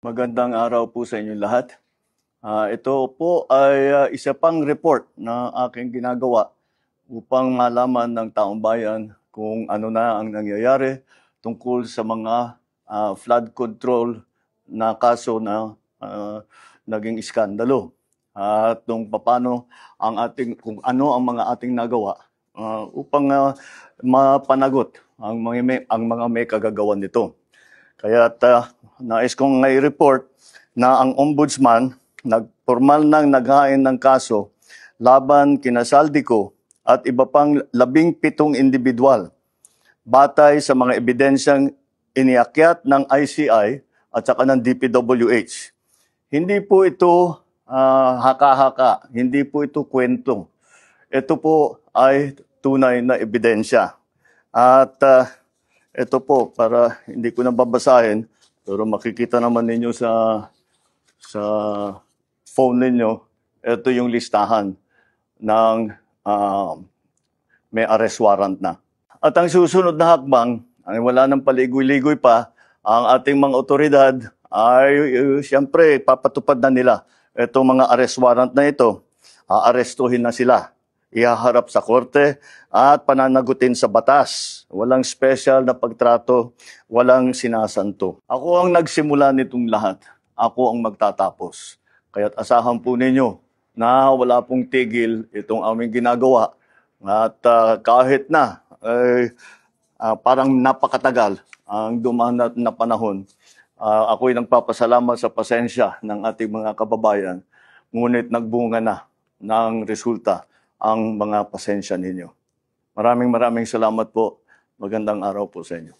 Magandang araw po sa inyo lahat. Ito po ay isa pang report na aking ginagawa upang malaman ng taong bayan kung ano na ang nangyayari tungkol sa mga flood control na kaso na naging iskandalo. At kung ano ang mga ating nagawa upang mapanagot ang mga may kagagawan nito. Kaya nais kong i-report na ang ombudsman formal nang naghain ng kaso laban kina Saldico at iba pang 17 individual batay sa mga ebidensyang iniakyat ng ICI at saka ng DPWH. Hindi po ito haka-haka, hindi po ito kwento. Ito po ay tunay na ebidensya. At ito po, para hindi ko na babasahin, pero makikita naman ninyo sa phone ninyo, ito yung listahan ng may arrest warrant na. At ang susunod na hakbang, ay wala nang paligoy-ligoy pa, ang ating mga otoridad ay siyempre papatupad na nila itong mga arrest warrant na ito. Aarestuhin na sila, ihaharap sa korte at pananagutin sa batas. Walang special na pagtrato, walang sinasanto. Ako ang nagsimula nitong lahat. Ako ang magtatapos. Kaya't asahan po ninyo na wala pong tigil itong aming ginagawa. At kahit na parang napakatagal ang dumaan na panahon, ako'y nagpapasalamat sa pasensya ng ating mga kababayan. Ngunit nagbunga na ng resulta ang mga pasensya ninyo. Maraming salamat po. Magandang araw po sa inyo.